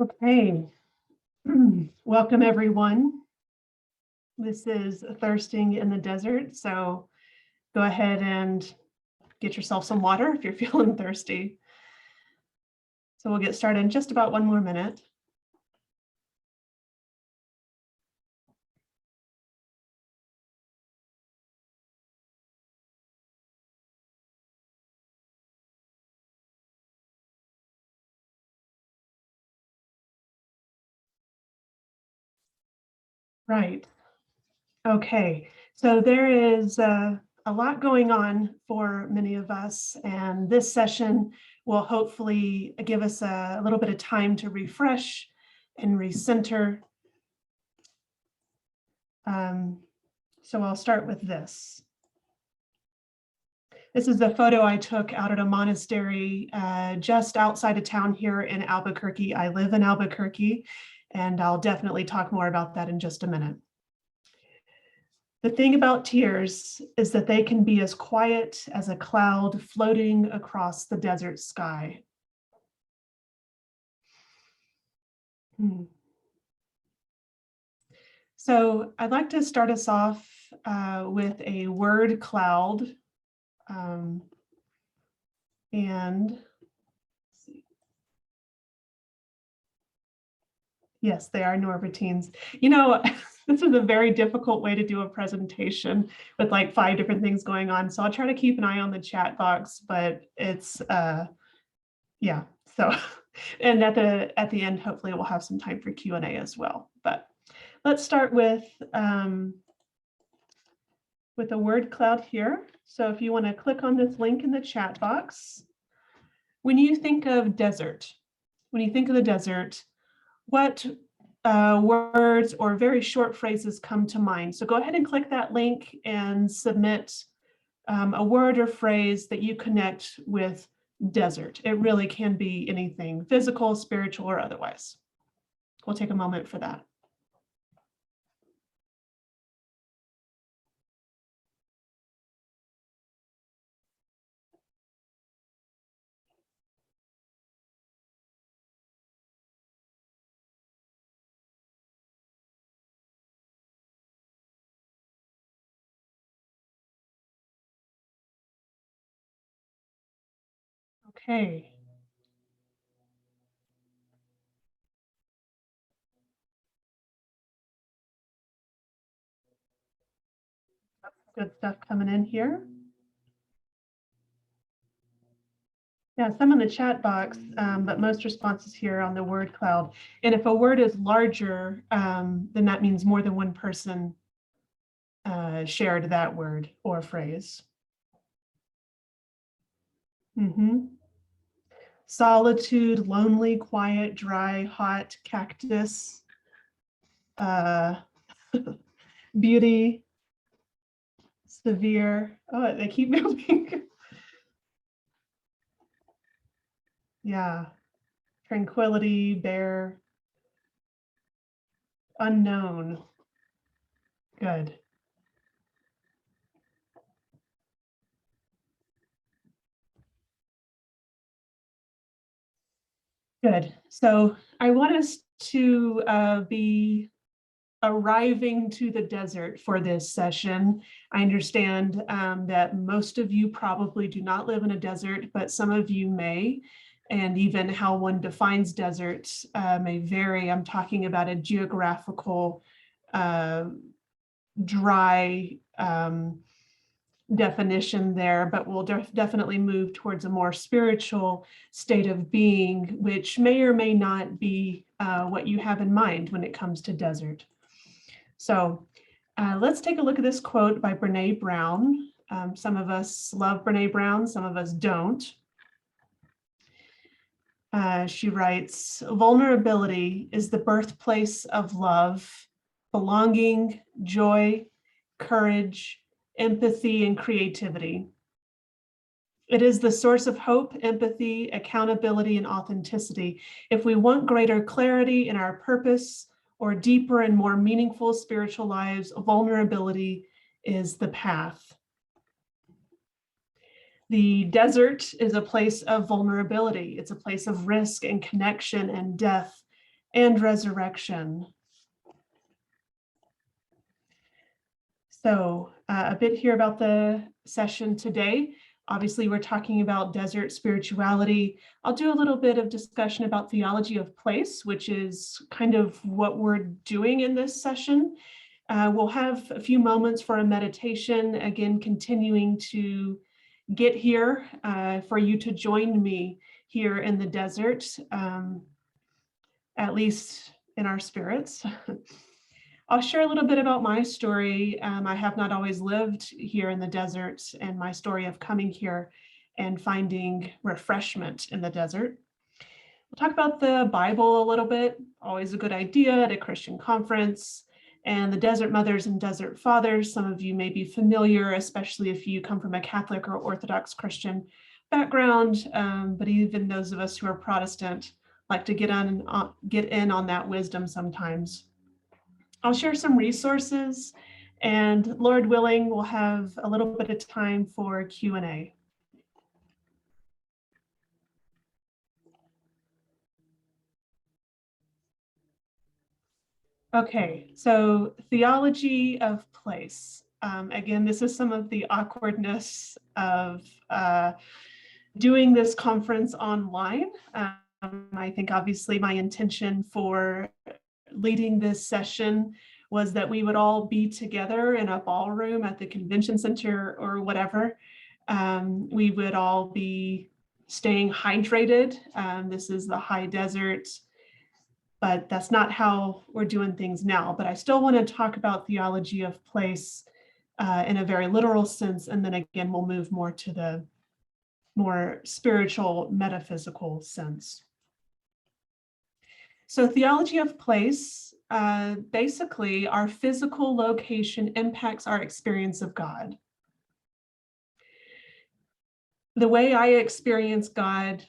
Okay, welcome everyone. This is Thirsting in the Desert, so go ahead and get yourself some water if you're feeling thirsty. So we'll get started in just about 1 more minute. Right. Okay, so there is a lot going on for many of us, and this session will hopefully give us a little bit of time to refresh and recenter. So I'll start with this. This is a photo I took out at a monastery just outside of town here in Albuquerque. I live in Albuquerque, and I'll definitely talk more about that in just a minute. The thing about tears is that they can be as quiet as a cloud floating across the desert sky. So I'd like to start us off with a word cloud. And yes, they are Norbertines. You know, this is a very difficult way to do a presentation with like 5 different things going on. So I'll try to keep an eye on the chat box, but it's, yeah. So, and at the end, hopefully we'll have some time for Q&A as well. But let's start with a word cloud here. So if you want to click on this link in the chat box, when you think of desert, what words or very short phrases come to mind? So go ahead and click that link and submit a word or phrase that you connect with desert. It really can be anything, physical, spiritual, or otherwise. We'll take a moment for that. Okay. Good stuff coming in here. Yeah, some in the chat box, but most responses here on the word cloud. And if a word is larger, then that means more than one person shared that word or phrase. Solitude, lonely, quiet, dry, hot, cactus, beauty, severe. Oh, they keep moving. Yeah. Tranquility, bare, unknown. Good. Good. So I want us to be arriving to the desert for this session. I understand that most of you probably do not live in a desert, but some of you may, and even how one defines desert may vary. I'm talking about a geographical, dry definition there, but we'll definitely move towards a more spiritual state of being, which may or may not be what you have in mind when it comes to desert. So let's take a look at this quote by Brené Brown. Some of us love Brené Brown, some of us don't. She writes, vulnerability is the birthplace of love, belonging, joy, courage, empathy, and creativity. It is the source of hope, empathy, accountability, and authenticity. If we want greater clarity in our purpose or deeper and more meaningful spiritual lives, vulnerability is the path. The desert is a place of vulnerability. It's a place of risk and connection and death and resurrection. So a bit here about the session today. Obviously, we're talking about desert spirituality. I'll do a little bit of discussion about theology of place, which is kind of what we're doing in this session. We'll have a few moments for a meditation, again, continuing to get here for you to join me here in the desert, at least in our spirits. I'll share a little bit about my story. I have not always lived here in the desert, and my story of coming here and finding refreshment in the desert. We'll talk about the Bible a little bit, always a good idea at a Christian conference, and the desert mothers and desert fathers. Some of you may be familiar, especially if you come from a Catholic or Orthodox Christian background, but even those of us who are Protestant like to get in on that wisdom sometimes. I'll share some resources, and Lord willing, we'll have a little bit of time for Q&A. Okay, so theology of place. Again, this is some of the awkwardness of doing this conference online. I think obviously my intention for leading this session was that we would all be together in a ballroom at the convention center or whatever. We would all be staying hydrated. This is the high desert, but that's not how we're doing things now. But I still want to talk about theology of place in a very literal sense. And then again, we'll move more to the more spiritual, metaphysical sense. So theology of place, basically our physical location impacts our experience of God. The way I experience God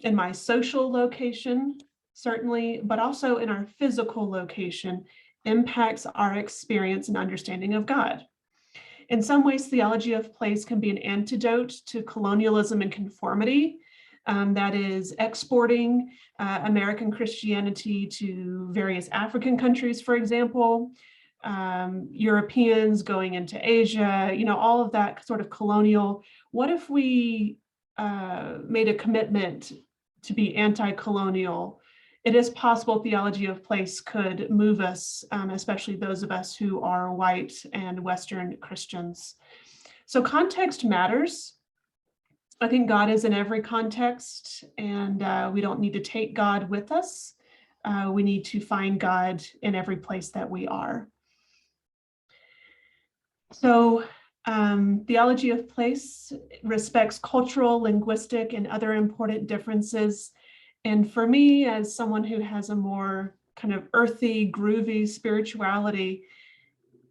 in my social location, certainly, but also in our physical location, impacts our experience and understanding of God. In some ways, theology of place can be an antidote to colonialism and conformity. That is exporting American Christianity to various African countries, for example, Europeans going into Asia, all of that sort of colonial. What if we made a commitment to be anti-colonial? It is possible theology of place could move us, especially those of us who are white and Western Christians. So context matters. I think God is in every context, and we don't need to take God with us. We need to find God in every place that we are. So theology of place respects cultural, linguistic, and other important differences. And for me, as someone who has a more kind of earthy, groovy spirituality,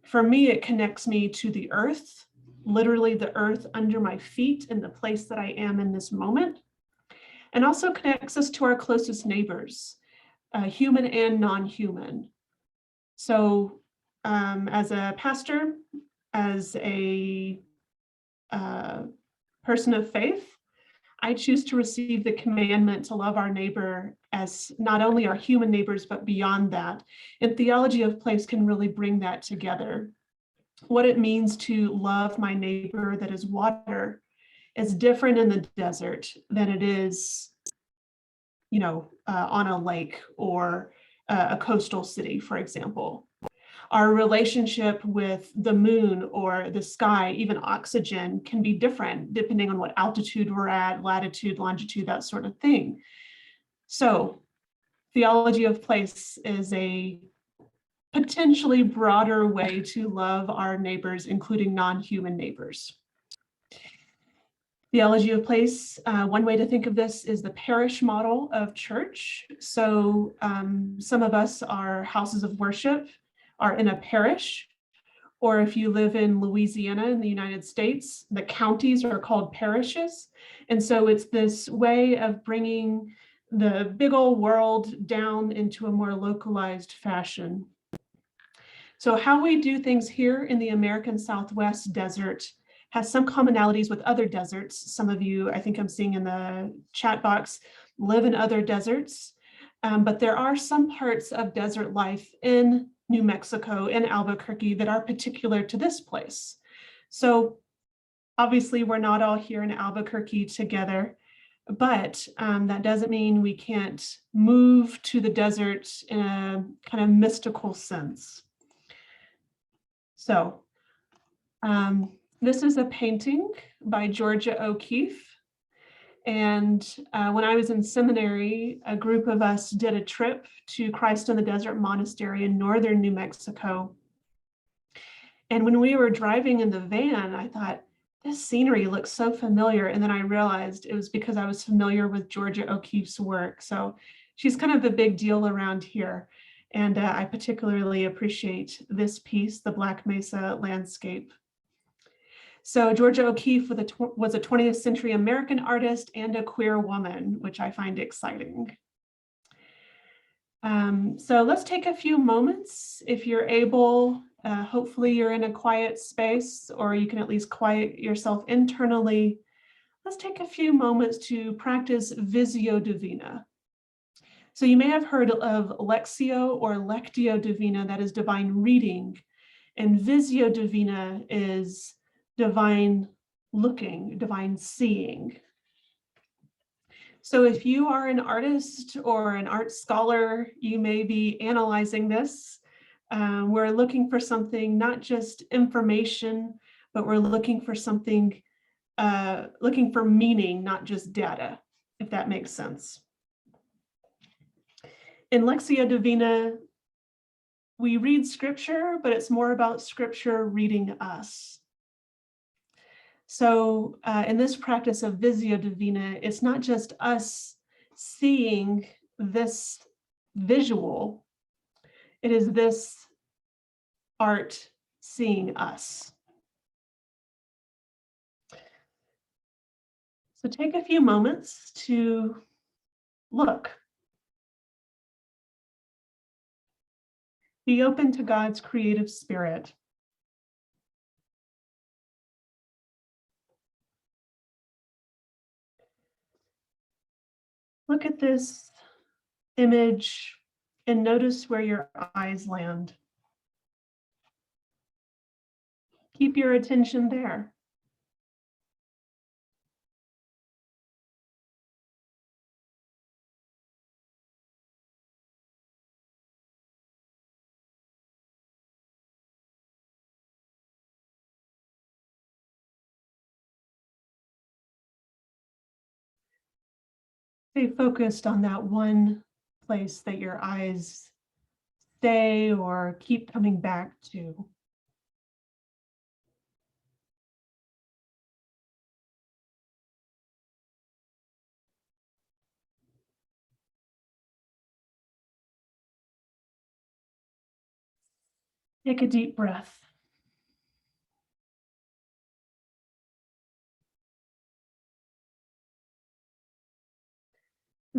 for me, it connects me to the earth, literally the earth under my feet in the place that I am in this moment, and also connects us to our closest neighbors, human and non-human. So as a pastor, as a person of faith, I choose to receive the commandment to love our neighbor as not only our human neighbors, but beyond that. And theology of place can really bring that together. What it means to love my neighbor that is water is different in the desert than it is, on a lake or a coastal city, for example. Our relationship with the moon or the sky, even oxygen, can be different depending on what altitude we're at, latitude, longitude, that sort of thing. So theology of place is a potentially broader way to love our neighbors, including non-human neighbors. Theology of place, one way to think of this is the parish model of church. So some of us are houses of worship, are in a parish, or if you live in Louisiana in the United States, the counties are called parishes. And so it's this way of bringing the big old world down into a more localized fashion. So how we do things here in the American Southwest desert has some commonalities with other deserts. Some of you, I think I'm seeing in the chat box, live in other deserts. But there are some parts of desert life in New Mexico, in Albuquerque, that are particular to this place. So obviously, we're not all here in Albuquerque together, but that doesn't mean we can't move to the desert in a kind of mystical sense. So this is a painting by Georgia O'Keeffe. And when I was in seminary, a group of us did a trip to Christ in the Desert Monastery in northern New Mexico. And when we were driving in the van, I thought, this scenery looks so familiar. And then I realized it was because I was familiar with Georgia O'Keeffe's work. So she's kind of a big deal around here. And I particularly appreciate this piece, the Black Mesa landscape. So Georgia O'Keeffe was a 20th century American artist and a queer woman, which I find exciting. So let's take a few moments, if you're able. Hopefully you're in a quiet space, or you can at least quiet yourself internally. Let's take a few moments to practice Visio Divina. So you may have heard of Lectio or Lectio Divina, that is divine reading, and Visio Divina is divine looking, divine seeing. So if you are an artist or an art scholar, you may be analyzing this. We're looking for something, not just information, but we're looking for something, looking for meaning, not just data, if that makes sense. In Lectio Divina, we read scripture, but it's more about scripture reading us. So in this practice of Visio Divina, it's not just us seeing this visual, it is this art seeing us. So take a few moments to look. Be open to God's creative spirit. Look at this image and notice where your eyes land. Keep your attention there. Stay focused on that one place that your eyes stay or keep coming back to. Take a deep breath.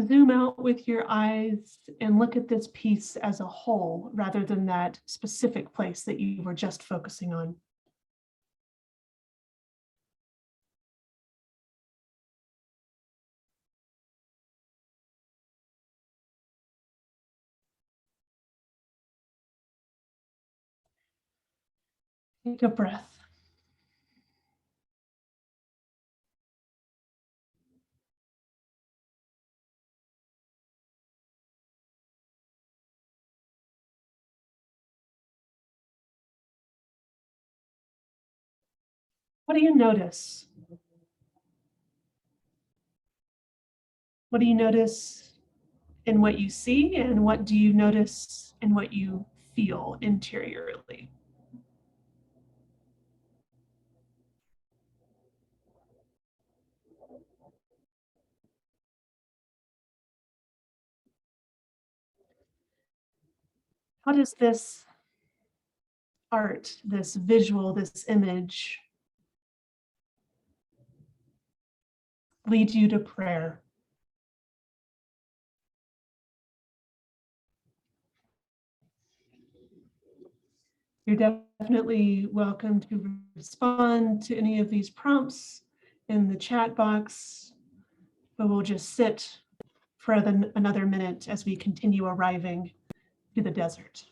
Zoom out with your eyes and look at this piece as a whole rather than that specific place that you were just focusing on. Take a breath. What do you notice? What do you notice in what you see, and what do you notice in what you feel interiorly? How does this art, this visual, this image lead you to prayer? You're definitely welcome to respond to any of these prompts in the chat box, but we'll just sit for another minute as we continue arriving to the desert.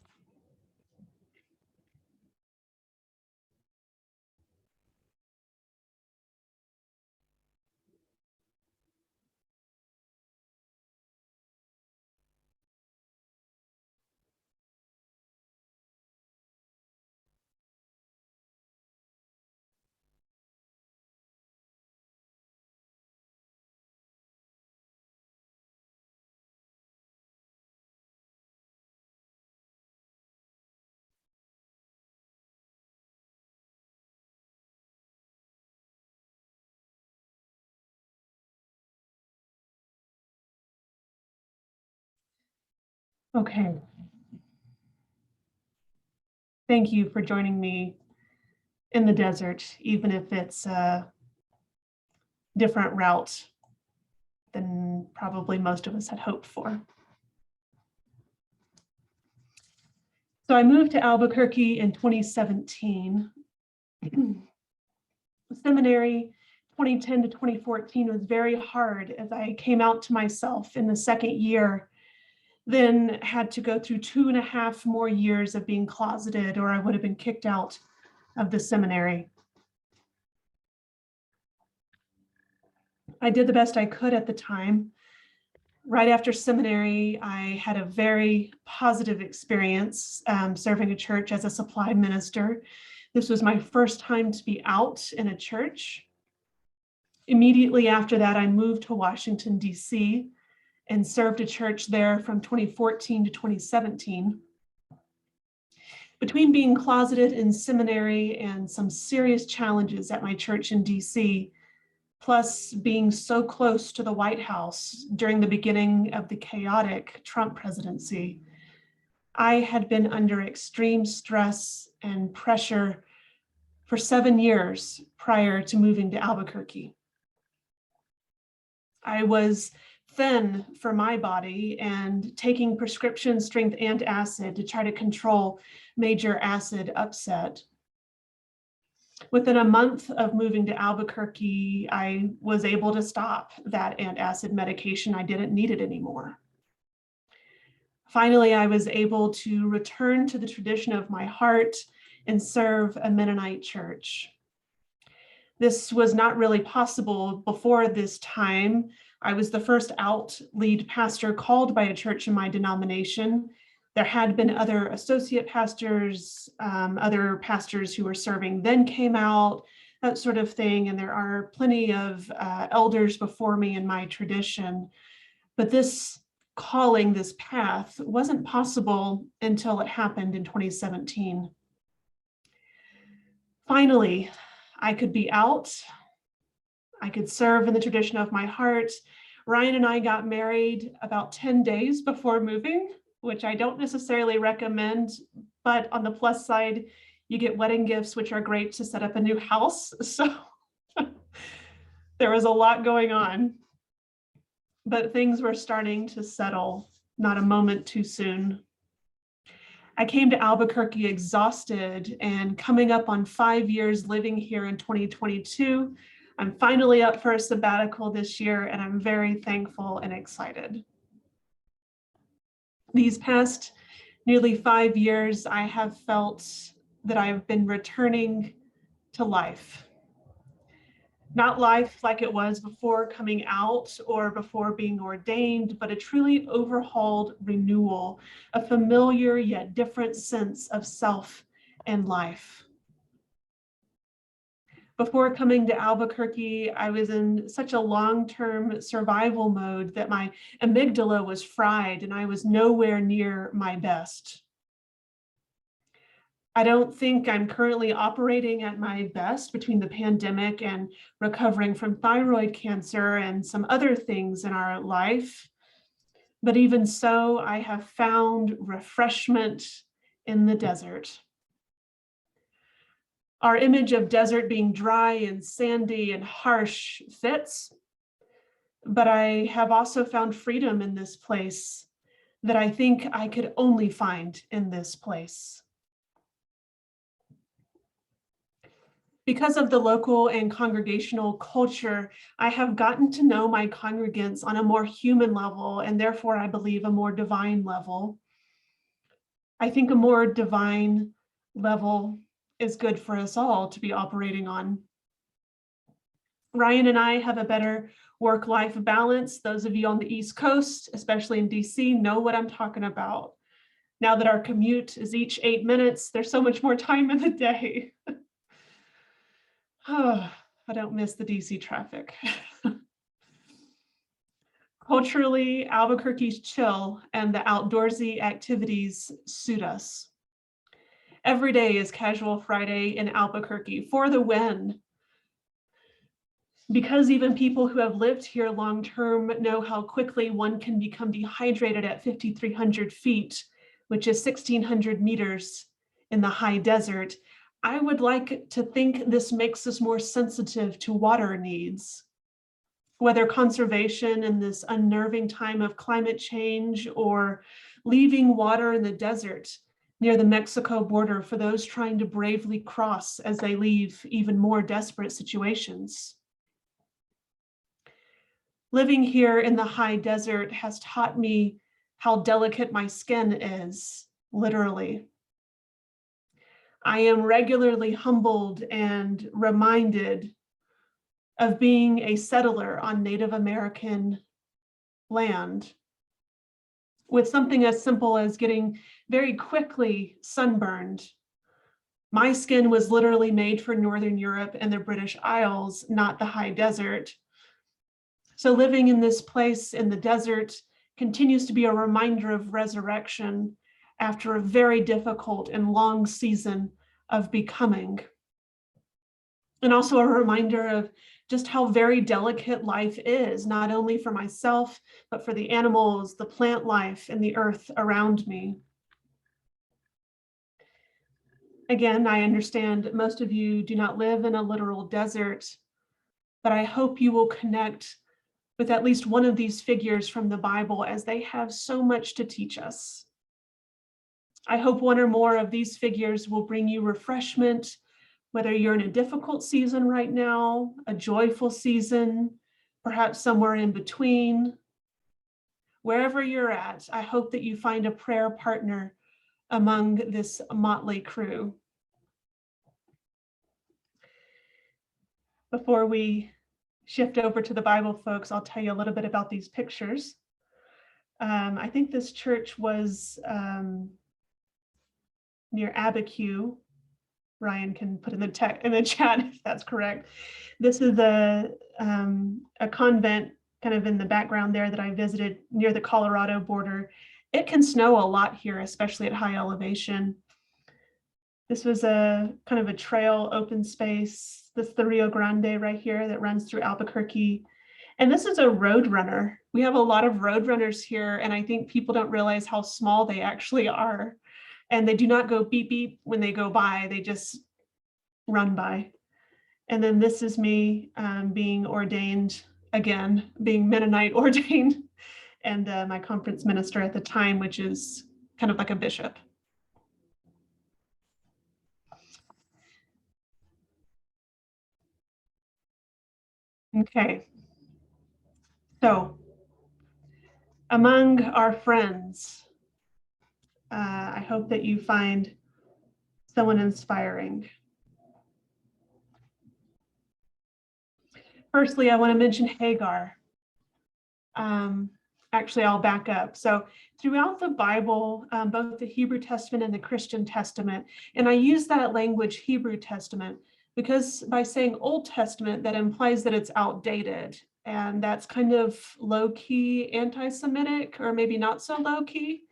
Okay. Thank you for joining me in the desert, even if it's a different route than probably most of us had hoped for. So I moved to Albuquerque in 2017. Seminary 2010 to 2014 was very hard as I came out to myself in the second year, then had to go through 2.5 more years of being closeted, or I would have been kicked out of the seminary. I did the best I could at the time. Right after seminary, I had a very positive experience serving a church as a supply minister. This was my first time to be out in a church. Immediately after that, I moved to Washington, D.C. and served a church there from 2014 to 2017. Between being closeted in seminary and some serious challenges at my church in D.C., plus being so close to the White House during the beginning of the chaotic Trump presidency, I had been under extreme stress and pressure for 7 years prior to moving to Albuquerque. I was thin for my body and taking prescription strength antacid to try to control major acid upset. Within a month of moving to Albuquerque, I was able to stop that antacid medication. I didn't need it anymore. Finally, I was able to return to the tradition of my heart and serve a Mennonite church. This was not really possible before this time. I was the first out lead pastor called by a church in my denomination. There had been other associate pastors, other pastors who were serving then came out, that sort of thing. And there are plenty of elders before me in my tradition. But this calling, this path, wasn't possible until it happened in 2017. Finally, I could be out. I could serve in the tradition of my heart. Ryan and I got married about 10 days before moving, which I don't necessarily recommend, but on the plus side, you get wedding gifts, which are great to set up a new house. So there was a lot going on, but things were starting to settle, not a moment too soon. I came to Albuquerque exhausted and coming up on 5 years living here in 2022. I'm finally up for a sabbatical this year, and I'm very thankful and excited. These past nearly 5 years, I have felt that I've been returning to life. Not life like it was before coming out or before being ordained, but a truly overhauled renewal, a familiar yet different sense of self and life. Before coming to Albuquerque, I was in such a long-term survival mode that my amygdala was fried and I was nowhere near my best. I don't think I'm currently operating at my best between the pandemic and recovering from thyroid cancer and some other things in our life. But even so, I have found refreshment in the desert. Our image of desert being dry and sandy and harsh fits, but I have also found freedom in this place that I think I could only find in this place. Because of the local and congregational culture, I have gotten to know my congregants on a more human level, and therefore I believe a more divine level. I think a more divine level is good for us all to be operating on. Ryan and I have a better work-life balance. Those of you on the East Coast, especially in DC, know what I'm talking about. Now that our commute is each 8 minutes, there's so much more time in the day. Oh, I don't miss the DC traffic. Culturally, Albuquerque's chill and the outdoorsy activities suit us. Every day is Casual Friday in Albuquerque for the win. Because even people who have lived here long-term know how quickly one can become dehydrated at 5,300 feet, which is 1,600 meters in the high desert, I would like to think this makes us more sensitive to water needs. Whether conservation in this unnerving time of climate change or leaving water in the desert near the Mexico border for those trying to bravely cross as they leave even more desperate situations. Living here in the high desert has taught me how delicate my skin is, literally. I am regularly humbled and reminded of being a settler on Native American land, with something as simple as getting very quickly sunburned. My skin was literally made for Northern Europe and the British Isles, not the high desert. So living in this place in the desert continues to be a reminder of resurrection after a very difficult and long season of becoming. And also a reminder of just how very delicate life is, not only for myself, but for the animals, the plant life, and the earth around me. Again, I understand most of you do not live in a literal desert, but I hope you will connect with at least one of these figures from the Bible, as they have so much to teach us. I hope one or more of these figures will bring you refreshment, whether you're in a difficult season right now, a joyful season, perhaps somewhere in between. Wherever you're at, I hope that you find a prayer partner among this motley crew. Before we shift over to the Bible, folks, I'll tell you a little bit about these pictures. I think this church was near Abiquiu. Ryan can put in the chat if that's correct. This is a convent kind of in the background there that I visited near the Colorado border. It can snow a lot here, especially at high elevation. This was a kind of a trail, open space. This is the Rio Grande right here that runs through Albuquerque. And this is a road runner. We have a lot of road runners here, and I think people don't realize how small they actually are. And they do not go beep, beep when they go by, they just run by. And then this is me being ordained, again, being Mennonite ordained, and my conference minister at the time, which is kind of like a bishop. Okay, so among our friends, I hope that you find someone inspiring. Firstly, I want to mention Hagar. Actually, I'll back up. So throughout the Bible, both the Hebrew Testament and the Christian Testament, and I use that language Hebrew Testament because by saying Old Testament, that implies that it's outdated. And that's kind of low-key anti-Semitic, or maybe not so low-key.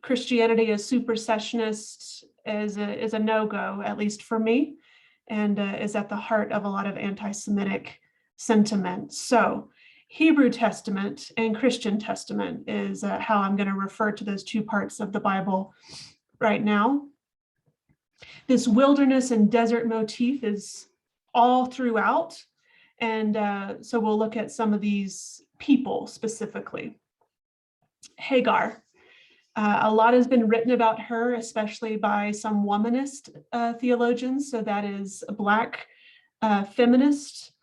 Christianity as supersessionist is a no-go, at least for me, and is at the heart of a lot of anti-Semitic sentiment. So Hebrew Testament and Christian Testament is how I'm going to refer to those two parts of the Bible right now. This wilderness and desert motif is all throughout. And so we'll look at some of these people specifically. Hagar. A lot has been written about her, especially by some womanist theologians. So that is a Black feminist,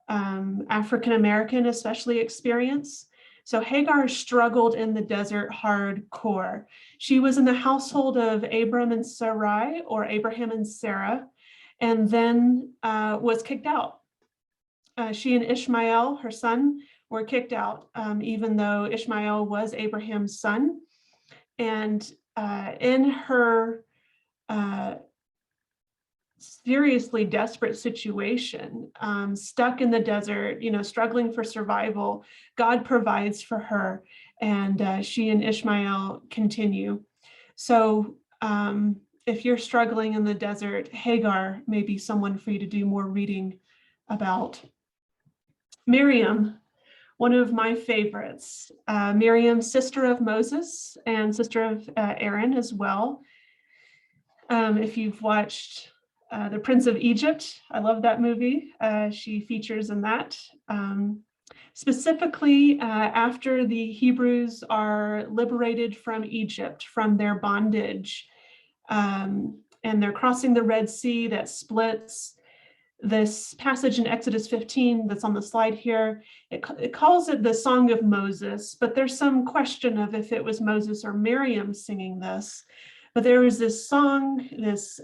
African-American especially experience. So Hagar struggled in the desert hardcore. She was in the household of Abram and Sarai, or Abraham and Sarah, and then was kicked out. She and Ishmael, her son, were kicked out, even though Ishmael was Abraham's son. And in her seriously desperate situation, stuck in the desert, struggling for survival, God provides for her, and she and Ishmael continue. So if you're struggling in the desert, Hagar may be someone for you to do more reading about. Miriam, one of my favorites. Miriam, sister of Moses and sister of Aaron as well. If you've watched The Prince of Egypt, I love that movie. She features in that. Specifically, after the Hebrews are liberated from Egypt, from their bondage, and they're crossing the Red Sea that splits. This passage in Exodus 15 that's on the slide here, it calls it the Song of Moses, but there's some question of if it was Moses or Miriam singing this. But there was this song, this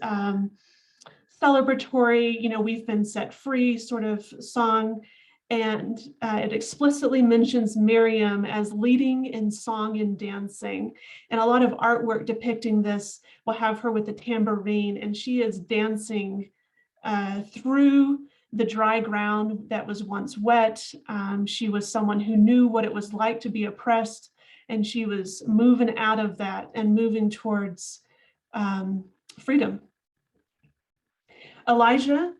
celebratory, we've been set free sort of song, and it explicitly mentions Miriam as leading in song and dancing. And a lot of artwork depicting this will have her with the tambourine, and she is dancing through the dry ground that was once wet. She was someone who knew what it was like to be oppressed, and she was moving out of that and moving towards freedom. Elijah,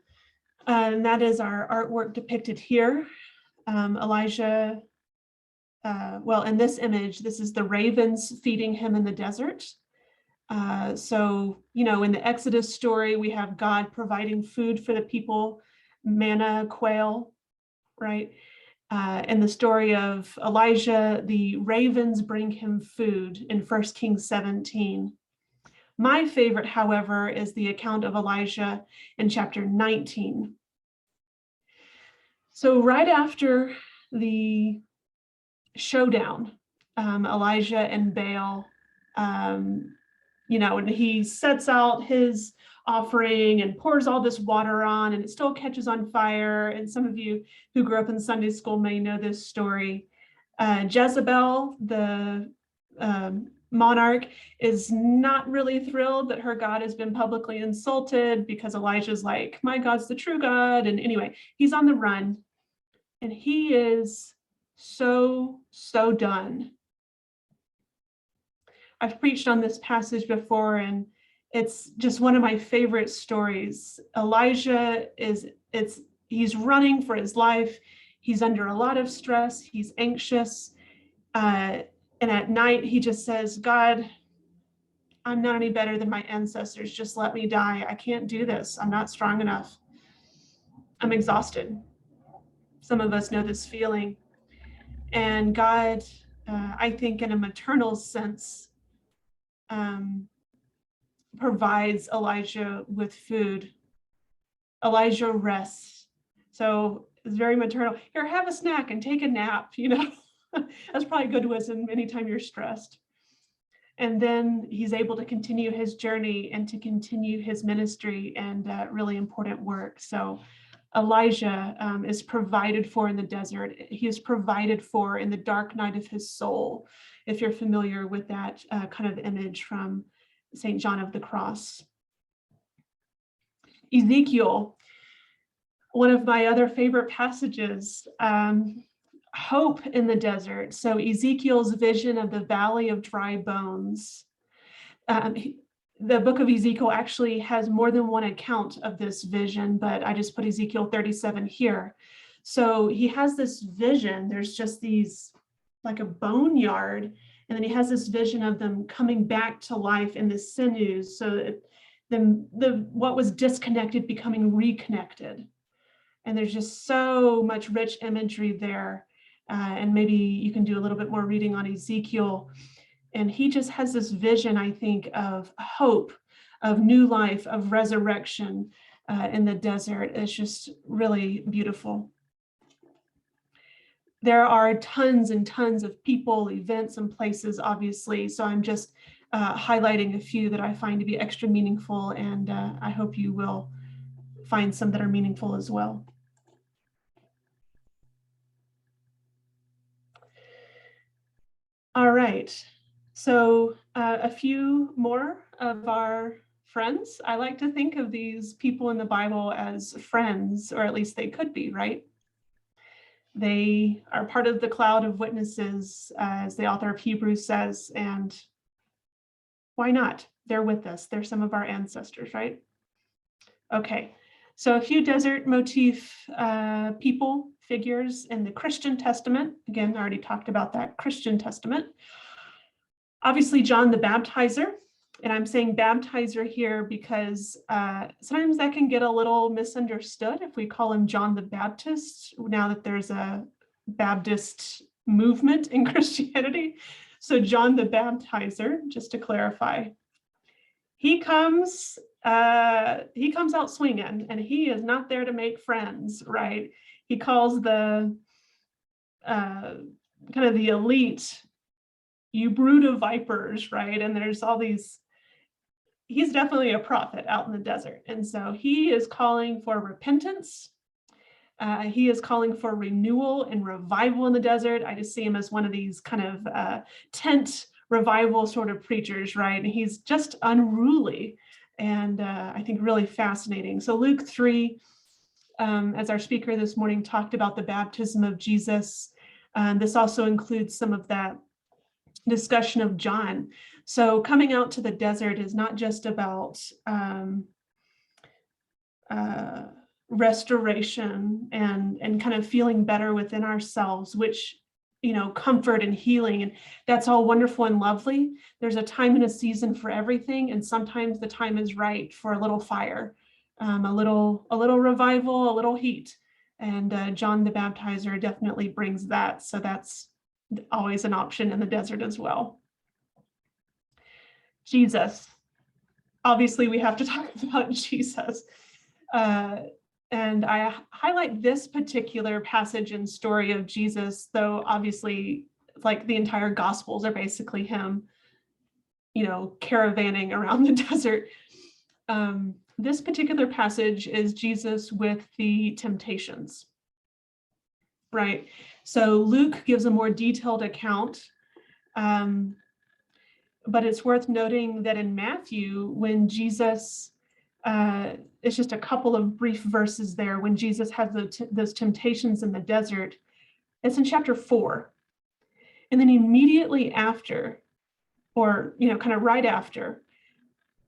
and that is our artwork depicted here. Elijah, well, in this image, this is the ravens feeding him in the desert. So, in the Exodus story, we have God providing food for the people, manna, quail, right? In the story of Elijah, the ravens bring him food in 1 Kings 17. My favorite, however, is the account of Elijah in chapter 19. So right after the showdown, Elijah and Baal, and he sets out his offering and pours all this water on, and it still catches on fire. And some of you who grew up in Sunday school may know this story. Jezebel, the monarch, is not really thrilled that her God has been publicly insulted, because Elijah's like, my God's the true God. And anyway, he's on the run, and he is so done. I've preached on this passage before, and it's just one of my favorite stories. Elijah he's running for his life. He's under a lot of stress. He's anxious. And at night, he just says, God, I'm not any better than my ancestors. Just let me die. I can't do this. I'm not strong enough. I'm exhausted. Some of us know this feeling. And God, I think in a maternal sense, provides Elijah with food. Elijah rests. So it's very maternal. Here, have a snack and take a nap, That's probably good wisdom anytime you're stressed. And then he's able to continue his journey and to continue his ministry and really important work. So Elijah is provided for in the desert. He is provided for in the dark night of his soul, if you're familiar with that kind of image from St. John of the Cross. Ezekiel, one of my other favorite passages, hope in the desert. So Ezekiel's vision of the valley of dry bones. The book of Ezekiel actually has more than one account of this vision, but I just put Ezekiel 37 here. So he has this vision. There's just these, like a boneyard, and then he has this vision of them coming back to life in the sinews. So what was disconnected becoming reconnected. And there's just so much rich imagery there. And maybe you can do a little bit more reading on Ezekiel. And he just has this vision, I think, of hope, of new life, of resurrection in the desert. It's just really beautiful. There are tons and tons of people, events, and places, obviously. So I'm just highlighting a few that I find to be extra meaningful, and I hope you will find some that are meaningful as well. All right. So a few more of our friends. I like to think of these people in the Bible as friends, or at least they could be, right? They are part of the cloud of witnesses, as the author of Hebrews says, and why not? They're with us. They're some of our ancestors, right? Okay, so a few desert motif people, figures in the Christian Testament. Again, I already talked about that Christian Testament. Obviously, John the Baptizer, and I'm saying baptizer here because sometimes that can get a little misunderstood if we call him John the Baptist, now that there's a Baptist movement in Christianity. So John the Baptizer, just to clarify, he comes out swinging, and he is not there to make friends, right? He calls the kind of the elite, you brood of vipers, right? And there's all these, he's definitely a prophet out in the desert. And so he is calling for repentance. He is calling for renewal and revival in the desert. I just see him as one of these kind of tent revival sort of preachers, right? And he's just unruly and I think really fascinating. So Luke 3, as our speaker this morning talked about the baptism of Jesus, this also includes some of that discussion of John. So coming out to the desert is not just about restoration and kind of feeling better within ourselves, which, you know, comfort and healing, and that's all wonderful and lovely. There's a time and a season for everything, and sometimes the time is right for a little fire, a little revival, a little heat, and John the Baptizer definitely brings that. So that's always an option in the desert as well. Jesus. Obviously, we have to talk about Jesus. And I highlight this particular passage and story of Jesus, though obviously, like the entire Gospels are basically him, you know, caravanning around the desert. This particular passage is Jesus with the temptations, right? So Luke gives a more detailed account, but it's worth noting that in Matthew, when Jesus, it's just a couple of brief verses there, when Jesus has those temptations in the desert, it's in chapter 4. And then immediately after, or, you know, kind of right after,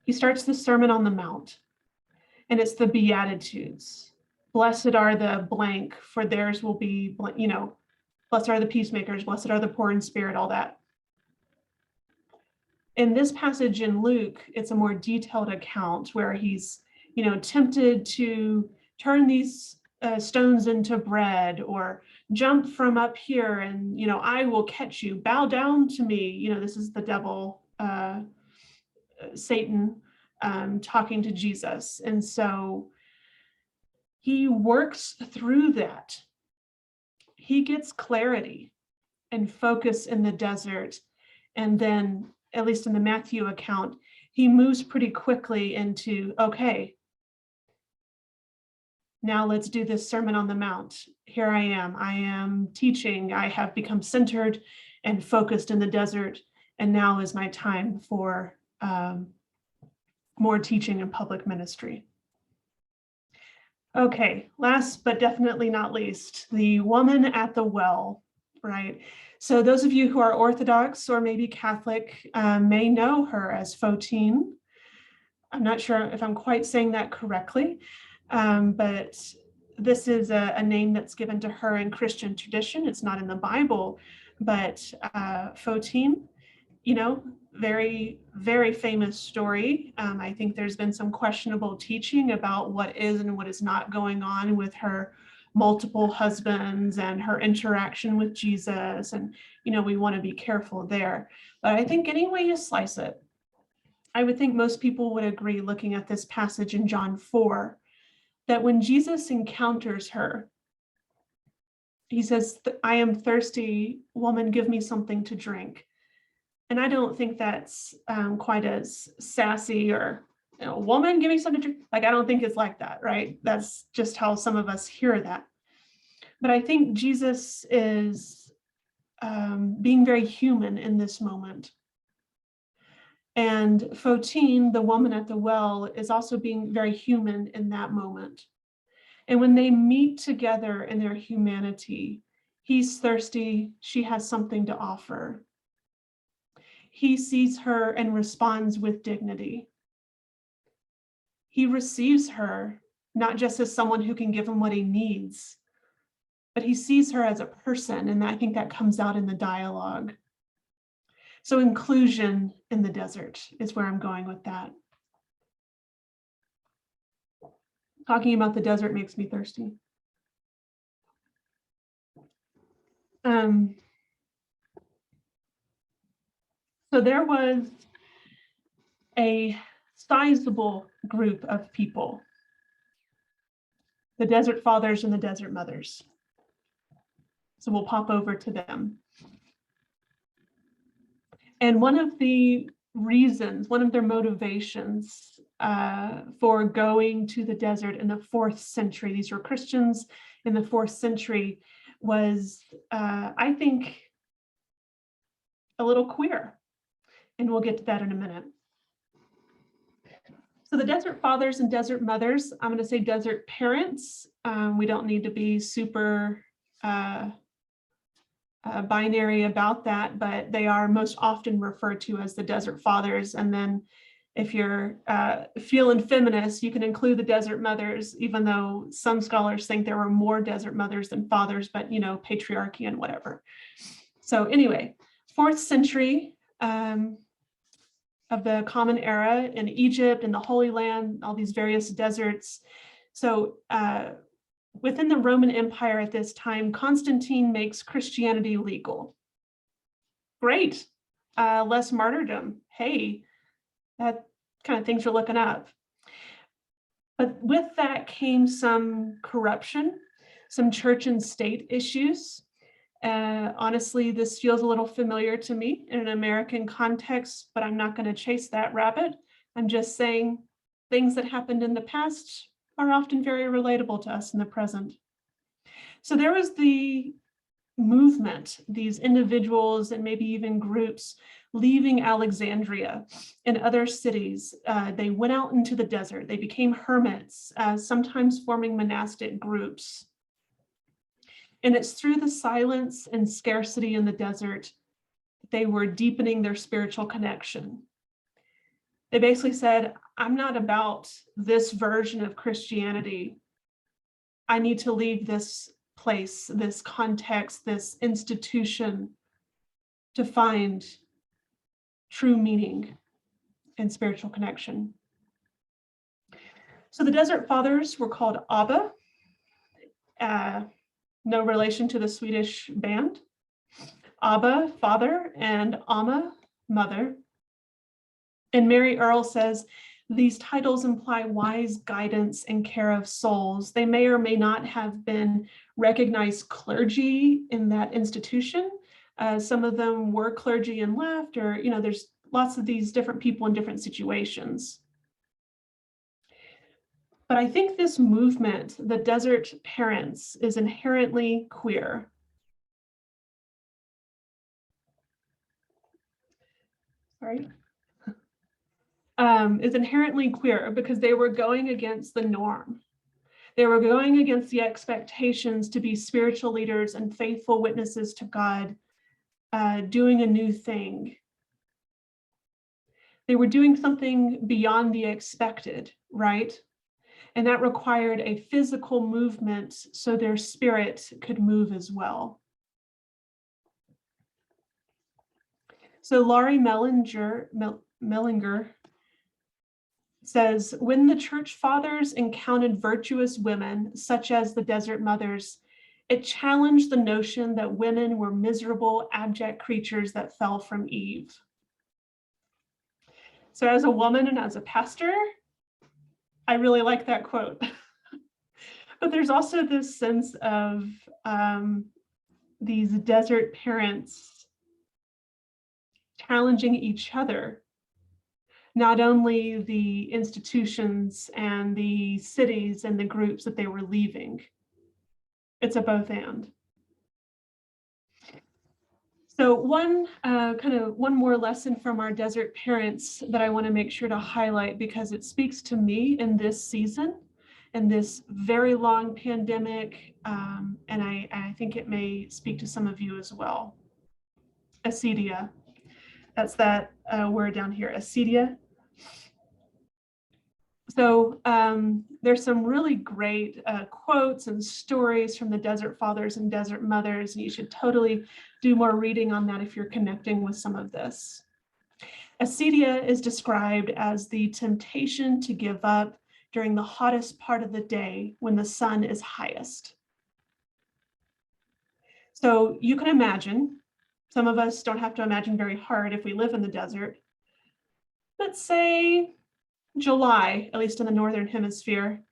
he starts the Sermon on the Mount, and it's the Beatitudes. Blessed are the blank, for theirs will be, you know, blessed are the peacemakers, blessed are the poor in spirit, all that. In this passage in Luke, it's a more detailed account where he's, you know, tempted to turn these stones into bread, or jump from up here and, you know, I will catch you, bow down to me. You know, this is the devil, Satan, talking to Jesus. And so he works through that. He gets clarity and focus in the desert. And then, at least in the Matthew account, he moves pretty quickly into, okay, now let's do this Sermon on the Mount. Here I am teaching. I have become centered and focused in the desert. And now is my time for more teaching and public ministry. Okay, last but definitely not least, the woman at the well, right? So those of you who are Orthodox or maybe Catholic may know her as Photine. I'm not sure if I'm quite saying that correctly, but this is a name that's given to her in Christian tradition. It's not in the Bible, but Photine, you know, very, very famous story. I think there's been some questionable teaching about what is and what is not going on with her multiple husbands and her interaction with Jesus. And, we want to be careful there. But I think any way you slice it, I would think most people would agree, looking at this passage in John 4, that when Jesus encounters her, he says, "I am thirsty, woman, give me something to drink." And I don't think that's quite as sassy or, woman, give me something to drink. Like, I don't think it's like that, right? That's just how some of us hear that. But I think Jesus is being very human in this moment. And Fotine, the woman at the well, is also being very human in that moment. And when they meet together in their humanity, he's thirsty, she has something to offer. He sees her and responds with dignity. He receives her not just as someone who can give him what he needs, but he sees her as a person, and I think that comes out in the dialogue. So inclusion in the desert is where I'm going with that. Talking about the desert makes me thirsty. So there was a sizable group of people, the desert fathers and the desert mothers. So we'll pop over to them. And one of the reasons, one of their motivations for going to the desert in the 4th century, these were Christians in the 4th century, was, I think, a little queer. And we'll get to that in a minute. So the desert fathers and desert mothers, I'm going to say desert parents. We don't need to be super binary about that, but they are most often referred to as the desert fathers. And then if you're feeling feminist, you can include the desert mothers, even though some scholars think there were more desert mothers than fathers, but patriarchy and whatever. So anyway, 4th century of the Common Era in Egypt and the Holy Land, all these various deserts. So within the Roman Empire at this time, Constantine makes Christianity legal. Great, less martyrdom. Hey, that kind of things you're looking up. But with that came some corruption, some church and state issues. Honestly, this feels a little familiar to me in an American context, but I'm not going to chase that rabbit. I'm just saying things that happened in the past are often very relatable to us in the present. So there was the movement, these individuals and maybe even groups leaving Alexandria and other cities. They went out into the desert. They became hermits, sometimes forming monastic groups. And it's through the silence and scarcity in the desert, they were deepening their spiritual connection. They basically said, I'm not about this version of Christianity. I need to leave this place, this context, this institution to find true meaning and spiritual connection. So the Desert Fathers were called Abba, no relation to the Swedish band. Abba, father, and Amma, mother. And Mary Earle says, these titles imply wise guidance and care of souls. They may or may not have been recognized clergy in that institution. Some of them were clergy and left, or, there's lots of these different people in different situations. But I think this movement, the Desert Parents, is inherently queer. Sorry. Is inherently queer because they were going against the norm. They were going against the expectations to be spiritual leaders and faithful witnesses to God, doing a new thing. They were doing something beyond the expected, right? And that required a physical movement so their spirit could move as well. So Laurie Mellinger says, when the church fathers encountered virtuous women, such as the desert mothers, it challenged the notion that women were miserable, abject creatures that fell from Eve. So as a woman and as a pastor, I really like that quote. But there's also this sense of these desert parents challenging each other, not only the institutions and the cities and the groups that they were leaving. It's a both and. So one more lesson from our desert parents that I want to make sure to highlight, because it speaks to me in this season, in this very long pandemic, and I think it may speak to some of you as well. Acedia, that's that word down here, acedia. So there's some really great quotes and stories from the desert fathers and desert mothers, and you should totally do more reading on that if you're connecting with some of this. Acedia is described as the temptation to give up during the hottest part of the day when the sun is highest. So you can imagine, some of us don't have to imagine very hard if we live in the desert. Let's say July, at least in the Northern Hemisphere,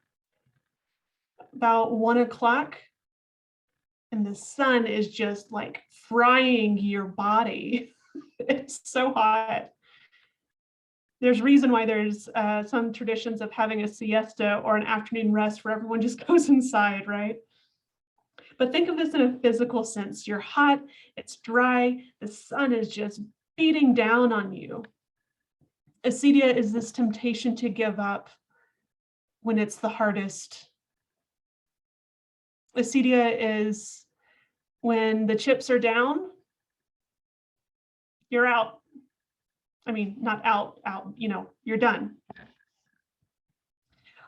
about 1 o'clock, and the sun is just like frying your body. It's so hot. There's reason why there's some traditions of having a siesta or an afternoon rest where everyone just goes inside, right? But think of this in a physical sense. You're hot, it's dry, the sun is just beating down on you. Acedia is this temptation to give up when it's the hardest. Acedia is when the chips are down, you're out. I mean, not out, you're done.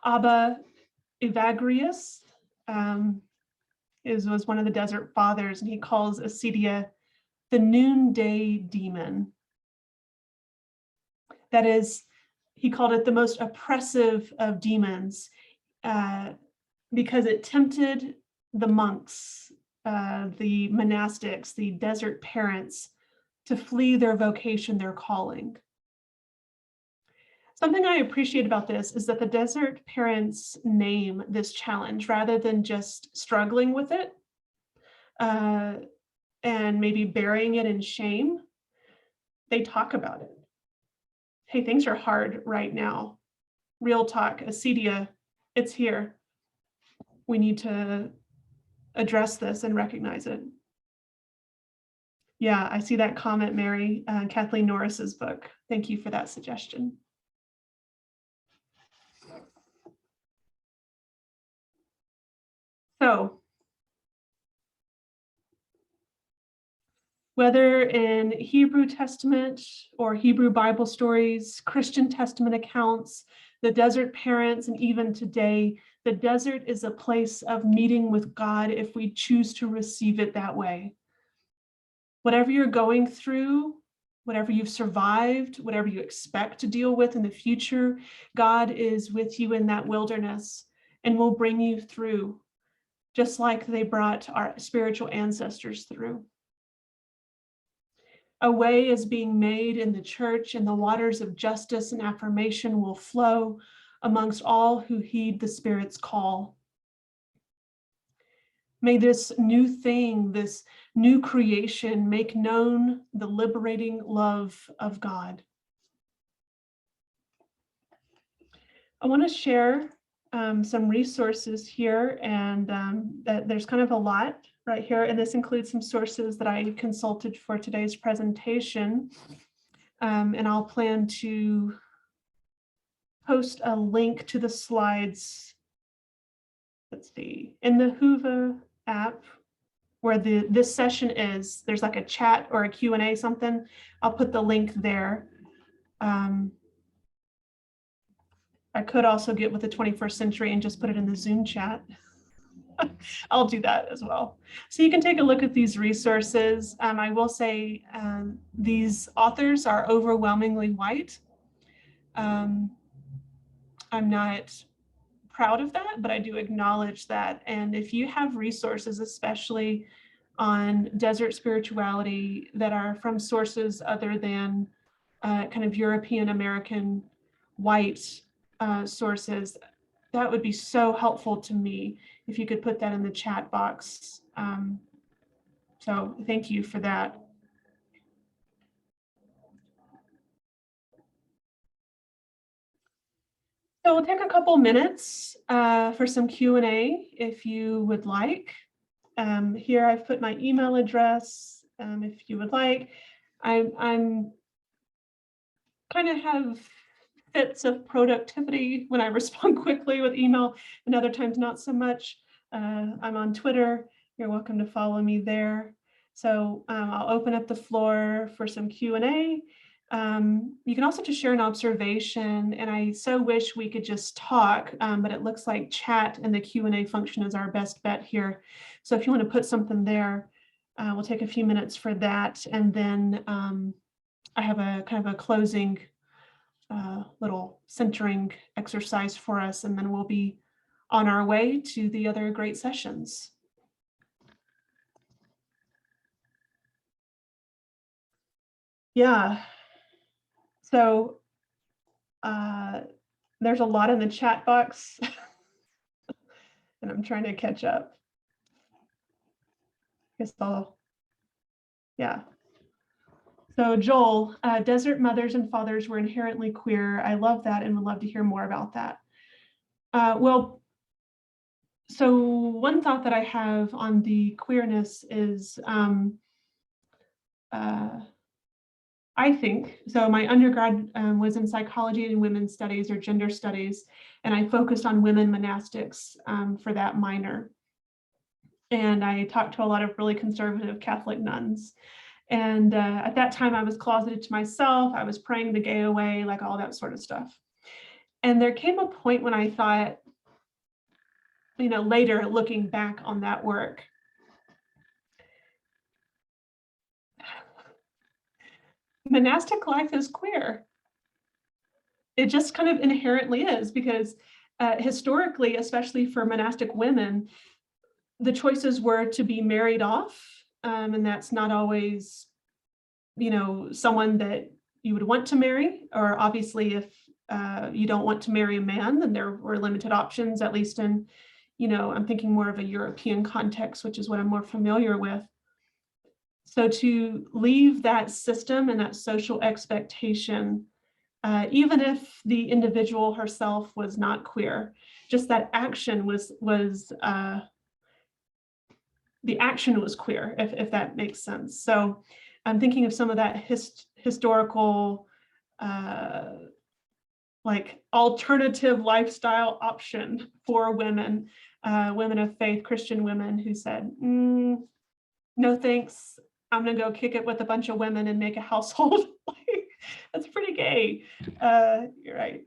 Abba Evagrius was one of the desert fathers, and he calls acedia the noonday demon. That is, he called it the most oppressive of demons because it tempted the monks, the monastics, the desert parents to flee their vocation, their calling. Something I appreciate about this is that the desert parents name this challenge rather than just struggling with it and maybe burying it in shame. They talk about it. Hey, things are hard right now. Real talk, acedia, it's here. We need to address this and recognize it. Yeah, I see that comment, Mary, Kathleen Norris's book. Thank you for that suggestion. So, whether in Hebrew Testament or Hebrew Bible stories, Christian Testament accounts, the desert parents, and even today, the desert is a place of meeting with God if we choose to receive it that way. Whatever you're going through, whatever you've survived, whatever you expect to deal with in the future, God is with you in that wilderness and will bring you through, just like they brought our spiritual ancestors through. A way is being made in the church, and the waters of justice and affirmation will flow amongst all who heed the Spirit's call. May this new thing, this new creation, make known the liberating love of God. I want to share some resources here, and there's kind of a lot right here, and this includes some sources that I consulted for today's presentation, and I'll plan to post a link to the slides, let's see, in the Whova app where this session is. There's like a chat or a Q&A something. I'll put the link there. I could also get with the 21st century and just put it in the Zoom chat. I'll do that as well. So you can take a look at these resources. I will say these authors are overwhelmingly white. I'm not proud of that, but I do acknowledge that. And if you have resources, especially on desert spirituality, that are from sources other than kind of European American white sources, that would be so helpful to me if you could put that in the chat box. So thank you for that. So we'll take a couple minutes for some Q&A if you would like. Here I've put my email address if you would like. I'm kind of have fits of productivity when I respond quickly with email, and other times not so much. I'm on Twitter. You're welcome to follow me there. So I'll open up the floor for some Q&A. You can also just share an observation, and I so wish we could just talk, but it looks like chat and the Q&A function is our best bet here. So if you want to put something there, we'll take a few minutes for that, and then I have a kind of a closing little centering exercise for us, and then we'll be on our way to the other great sessions. Yeah, so there's a lot in the chat box and I'm trying to catch up. I guess yeah. So Joel, desert mothers and fathers were inherently queer. I love that and would love to hear more about that. Well, so one thought that I have on the queerness is, I think, so my undergrad was in psychology and women's studies or gender studies, and I focused on women monastics for that minor. And I talked to a lot of really conservative Catholic nuns. And at that time, I was closeted to myself. I was praying the gay away, like all that sort of stuff. And there came a point when I thought, you know, later looking back on that work, monastic life is queer. It just kind of inherently is, because historically, especially for monastic women, the choices were to be married off, and that's not always, you know, someone that you would want to marry, or obviously if you don't want to marry a man, then there were limited options, at least in, you know, I'm thinking more of a European context, which is what I'm more familiar with. So to leave that system and that social expectation, even if the individual herself was not queer, just that action was the action was queer, if that makes sense. So I'm thinking of some of that historical, like alternative lifestyle option for women, women of faith, Christian women who said, no thanks, I'm gonna go kick it with a bunch of women and make a household. Like, that's pretty gay. You're right.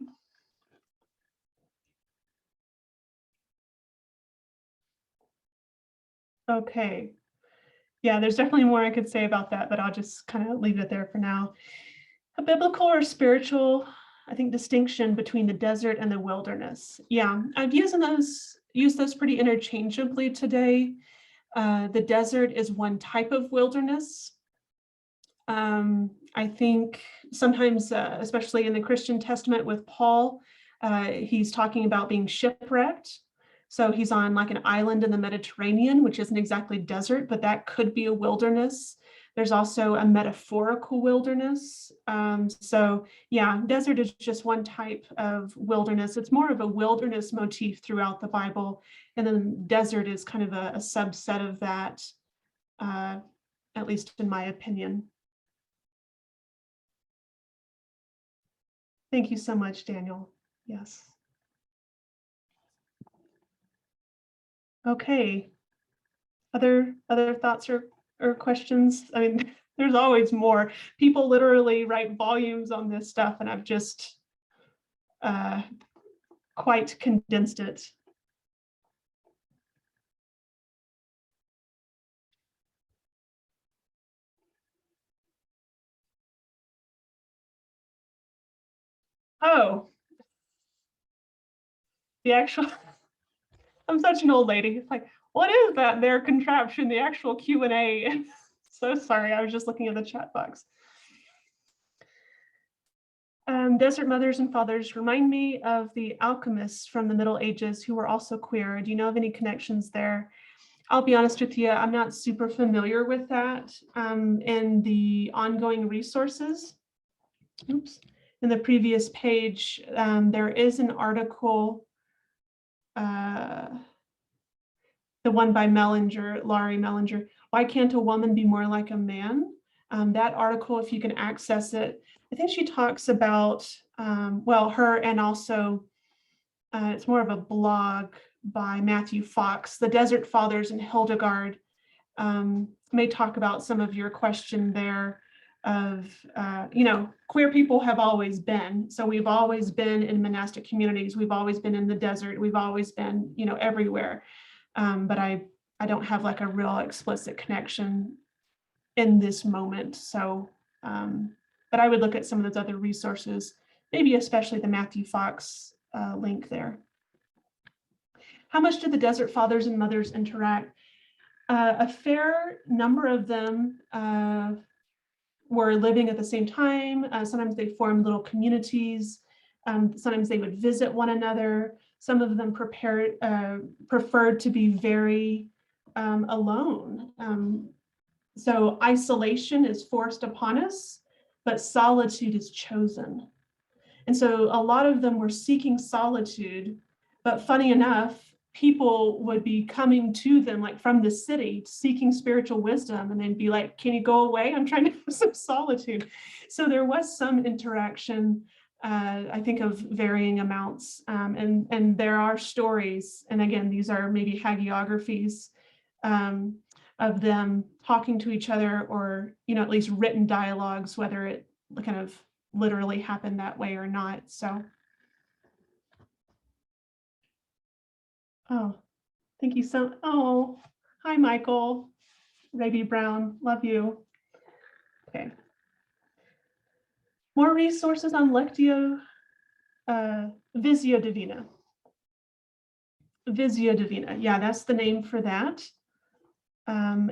Okay. Yeah, there's definitely more I could say about that, but I'll just kind of leave it there for now. A biblical or spiritual, I think, distinction between the desert and the wilderness. Yeah, I've used those pretty interchangeably today. The desert is one type of wilderness. I think sometimes, especially in the Christian Testament with Paul, he's talking about being shipwrecked. So he's on like an island in the Mediterranean, which isn't exactly desert, but that could be a wilderness. There's also a metaphorical wilderness. So yeah, desert is just one type of wilderness. It's more of a wilderness motif throughout the Bible. And then desert is kind of a subset of that, at least in my opinion. Thank you so much, Daniel. Yes. Okay. Other thoughts or questions? I mean, there's always more. People literally write volumes on this stuff, and I've just quite condensed it. Oh, the actual, I'm such an old lady. It's like, what is that their contraption, the actual Q&A? So sorry, I was just looking at the chat box. Desert mothers and fathers remind me of the alchemists from the Middle Ages who were also queer. Do you know of any connections there? I'll be honest with you, I'm not super familiar with that. In the ongoing resources, oops, in the previous page, there is an article, the one by Mellinger, Laurie Mellinger, Why Can't a Woman Be More Like a Man? That article, if you can access it, I think she talks about, well, her and also, it's more of a blog by Matthew Fox, The Desert Fathers and Hildegard, may talk about some of your question there of, you know, queer people have always been. So we've always been in monastic communities. We've always been in the desert. We've always been, you know, everywhere. But I don't have like a real explicit connection in this moment. So, but I would look at some of those other resources, maybe especially the Matthew Fox link there. How much do the desert fathers and mothers interact? A fair number of them were living at the same time. Sometimes they formed little communities. Sometimes they would visit one another. Some of them preferred to be very alone. So isolation is forced upon us, but solitude is chosen. And so a lot of them were seeking solitude, but funny enough, people would be coming to them like from the city seeking spiritual wisdom, and they'd be like, can you go away? I'm trying to have some solitude. So there was some interaction, I think, of varying amounts. And there are stories, and again, these are maybe hagiographies of them talking to each other, or, you know, at least written dialogues, whether it kind of literally happened that way or not. So, oh, thank you so, oh, hi, Michael, Raby Brown, love you. Okay. More resources on Lectio, Visio Divina. Visio Divina, yeah, that's the name for that.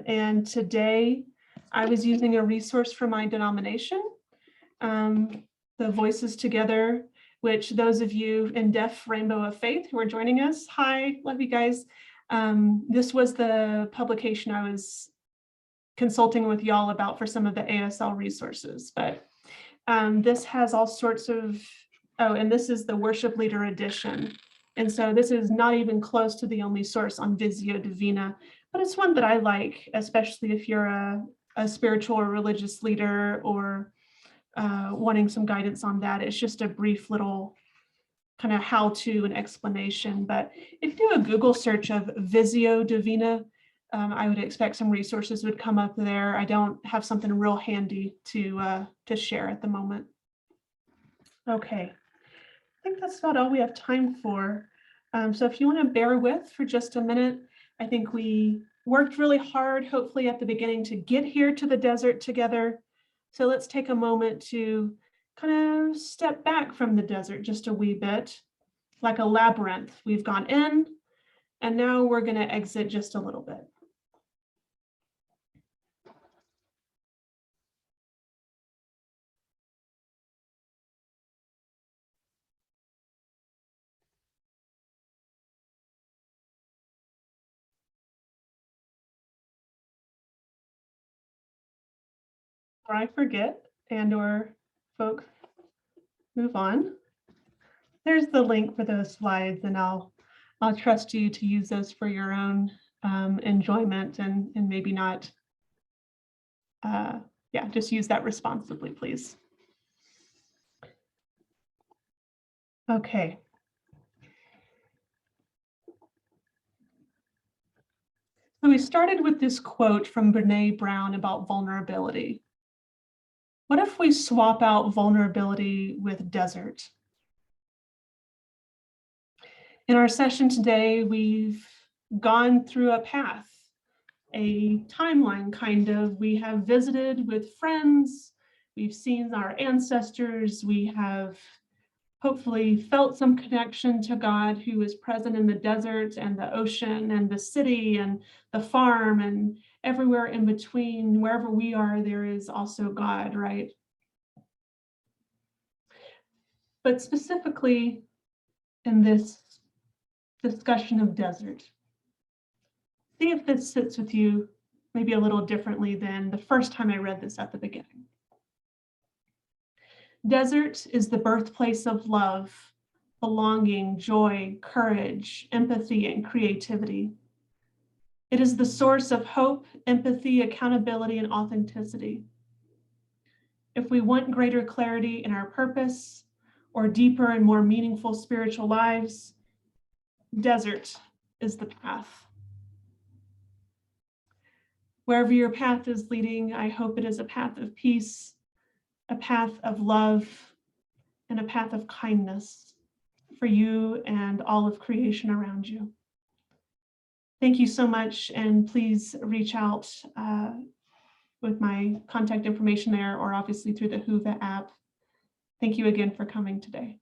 And today I was using a resource for my denomination, the Voices Together, which those of you in Deaf Rainbow of Faith who are joining us, hi, love you guys. This was the publication I was consulting with y'all about for some of the ASL resources, but this has all sorts of, oh, and this is the worship leader edition. And so this is not even close to the only source on Visio Divina, but it's one that I like, especially if you're a spiritual or religious leader, or wanting some guidance on that. It's just a brief little kind of how-to and explanation. But if you do a Google search of Visio Divina, I would expect some resources would come up there. I don't have something real handy to share at the moment. Okay, I think that's about all we have time for. So if you want to bear with for just a minute, I think we worked really hard, hopefully at the beginning, to get here to the desert together. So let's take a moment to kind of step back from the desert just a wee bit, like a labyrinth. We've gone in, and now we're going to exit just a little bit. Or I forget, and or folks move on. There's the link for those slides, and I'll trust you to use those for your own enjoyment, and maybe not, yeah, just use that responsibly, please. Okay. So we started with this quote from Brené Brown about vulnerability. What if we swap out vulnerability with desert? In our session today, we've gone through a path, a timeline kind of. We have visited with friends, we've seen our ancestors, we have hopefully felt some connection to God, who is present in the desert and the ocean and the city and the farm and everywhere in between. Wherever we are, there is also God, right? But specifically in this discussion of desert, see if this sits with you maybe a little differently than the first time I read this at the beginning. Desert is the birthplace of love, belonging, joy, courage, empathy, and creativity. It is the source of hope, empathy, accountability, and authenticity. If we want greater clarity in our purpose or deeper and more meaningful spiritual lives, desert is the path. Wherever your path is leading, I hope it is a path of peace, a path of love, and a path of kindness for you and all of creation around you. Thank you so much, and please reach out with my contact information there, or obviously through the Whova app. Thank you again for coming today.